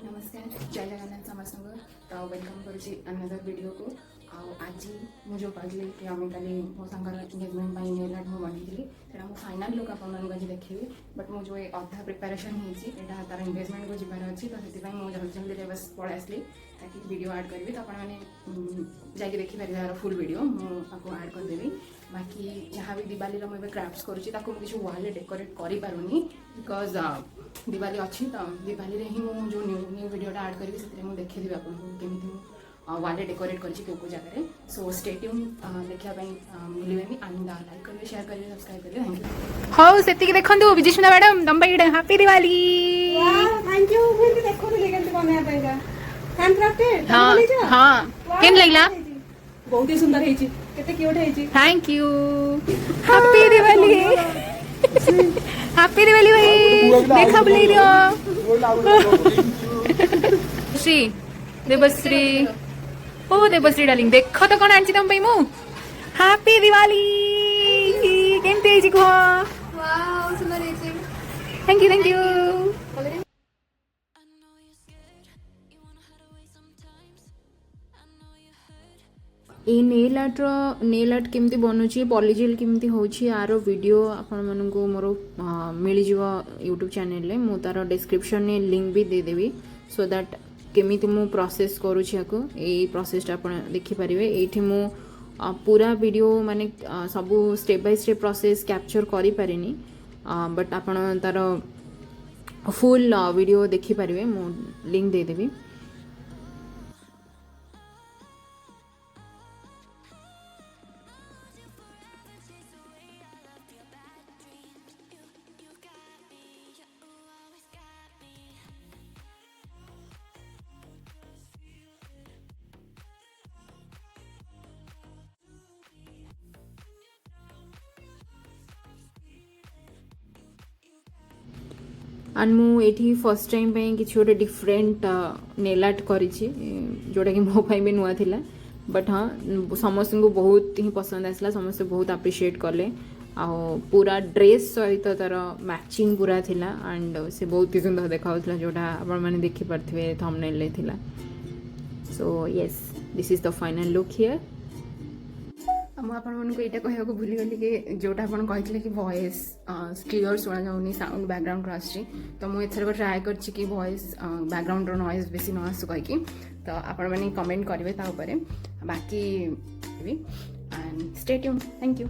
नमस्कार जय जगन्नाथ समस्त तो वेलकम करुँची अनदर वीडियो को आज मुझे कहली कि आम कल मो सांगर एंगेजमेंट नेल आर्ट मुझे बनई से फाइनाल लुक आज देखी बट मो जो अधा प्रिपेरेसन होता तार एंगेजमेंट को जबार अच्छी तो से मुझे जल्दी जल्दी बस पलि आसली ताकि वीडियो आड करी तो आपने देखिपारे यार फुल वीडियो मुझे आड करदेवी बाकी जहाँ भी दिवाली मुझे क्राफ्ट्स करुँची किसी वाल डेकोरेट करें बिकज दिवाली अच्छी तो दिवाली ही मुझे जो न्यू वीडियोटा आड करी से देखेदेवी आपको केमी वाले डेकोरेट कर जगह सो स्टे ट्यून देखा भूलें एंड लाइक करेंगे शेयर करेंगे सब्सक्राइब करेंगे थैंक यू हाँ से देखो विजयस्मिता मैडम तुम हैप्पी दिवाली थैंक यू देखो बनाया हाँ हाँ केम लगला बहुत ही सुंदर है केते क्यूट है thank you happy Diwali happy Diwali भाई देखा बोले श्री देवश्री ओ देवश्री डार्लिंग देख तो कौन आनी तुम मु हैप्पी दिवाली केमती कह वाओ सुंदर है थैंक यू ये नेल आर्ट केमती बनूची पॉलीजेल केमती होची यार वीडियो आपण मानू मोर मिल जिवो यूट्यूब चैनल मु तार डिस्क्रिप्शन में लिंक भी दे देवी सो दैट केमिति मु प्रोसेस करूची याको ए प्रोसेसटा आपण देखि परिबे एठी मु पूरा वीडियो माने सब step by step process capture करि परिनी बट आपण तार फुल वीडियो देखि परिबे मु लिंक दे देवी एंड मुझे फर्स्ट टाइम पे किसी गोटे डिफरेंट नेल आर्ट करी जोटा कि मो भी नुआ थिला बट हाँ समस्त को बहुत ही पसंद आसला समस्त बहुत अप्रिशिएट कले आ पूरा ड्रेस सहित तार मैचिंग पूरा थिला एंड से बहुत ही सुंदर देखा जोटा आपण मैंने देखि पार्थिबे थंबनेल ले थिला so yes this is the final look here मुझे यहाँ कहवा भूलीगली कि जोटा आप कहते कि वॉइस क्लियर शुणा जाऊनी साउंड बैकग्राउंड आसी तो मुझे ट्राए कर वॉइस बैकग्राउंड नॉइज बेसी न आसू कहीकि तो आपण मैंने कमेंट करेंगे बाकी and stay tune thank you.